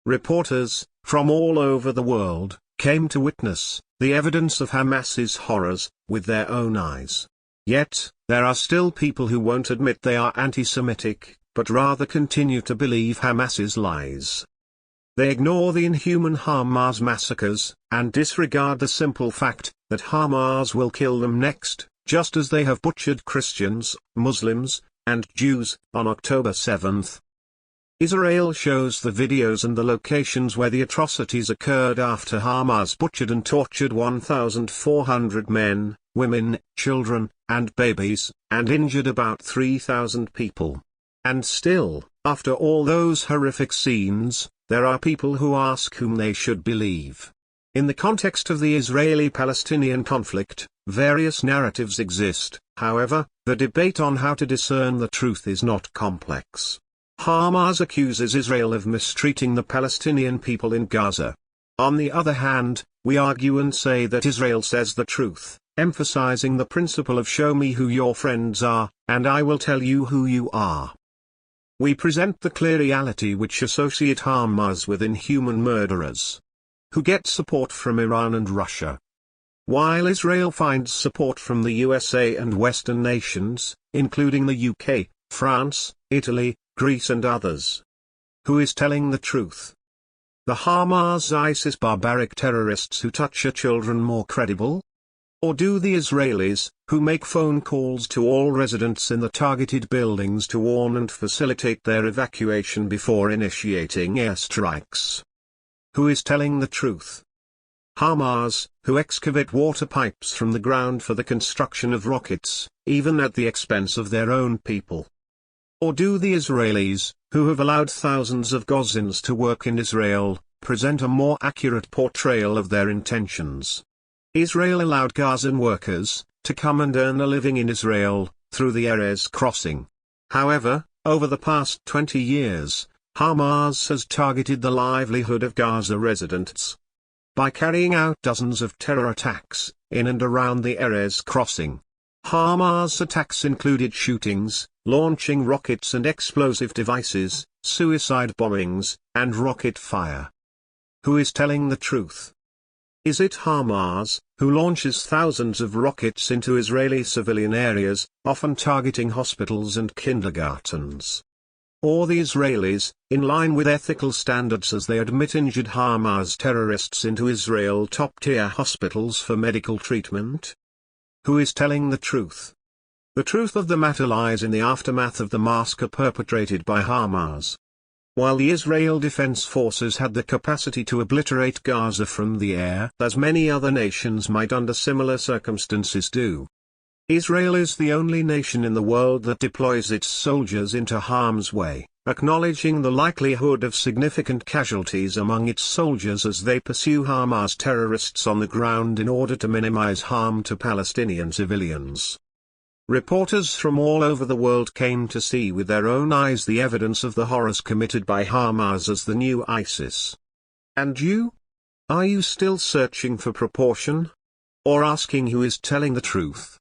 Reporters, from all over the world, came to witness the evidence of Hamas's horrors with their own eyes. Yet, there are still people who won't admit they are anti-Semitic, but rather continue to believe Hamas's lies. They ignore the inhuman Hamas massacres, and disregard the simple fact that Hamas will kill them next, just as they have butchered Christians, Muslims, and Jews, on October 7. Israel shows the videos and the locations where the atrocities occurred after Hamas butchered and tortured 1,400 men, women, children, and babies, and injured about 3,000 people. And still, after all those horrific scenes, there are people who ask whom they should believe. In the context of the Israeli-Palestinian conflict, various narratives exist. However, the debate on how to discern the truth is not complex. Hamas accuses Israel of mistreating the Palestinian people in Gaza. On the other hand, we argue and say that Israel says the truth, emphasizing the principle of show me who your friends are, and I will tell you who you are. We present the clear reality which associate Hamas with inhuman murderers, who get support from Iran and Russia, while Israel finds support from the USA and Western nations, including the UK, France, Italy, Greece and others. Who is telling the truth? The Hamas-ISIS barbaric terrorists who torture children more credible? Or do the Israelis, who make phone calls to all residents in the targeted buildings to warn and facilitate their evacuation before initiating airstrikes? Who is telling the truth? Hamas, who excavate water pipes from the ground for the construction of rockets, even at the expense of their own people? Or do the Israelis, who have allowed thousands of Gazans to work in Israel, present a more accurate portrayal of their intentions? Israel allowed Gazan workers to come and earn a living in Israel through the Erez crossing. However, over the past 20 years, Hamas has targeted the livelihood of Gaza residents by carrying out dozens of terror attacks in and around the Erez crossing. Hamas attacks included shootings, launching rockets and explosive devices, suicide bombings, and rocket fire. Who is telling the truth? Is it Hamas, who launches thousands of rockets into Israeli civilian areas, often targeting hospitals and kindergartens? Or the Israelis, in line with ethical standards as they admit injured Hamas terrorists into Israel top-tier hospitals for medical treatment? Who is telling the truth? The truth of the matter lies in the aftermath of the massacre perpetrated by Hamas. While the Israel Defense Forces had the capacity to obliterate Gaza from the air, as many other nations might under similar circumstances do, Israel is the only nation in the world that deploys its soldiers into harm's way, acknowledging the likelihood of significant casualties among its soldiers as they pursue Hamas terrorists on the ground in order to minimize harm to Palestinian civilians. Reporters from all over the world came to see with their own eyes the evidence of the horrors committed by Hamas as the new ISIS. And you? Are you still searching for proportion? Or asking who is telling the truth?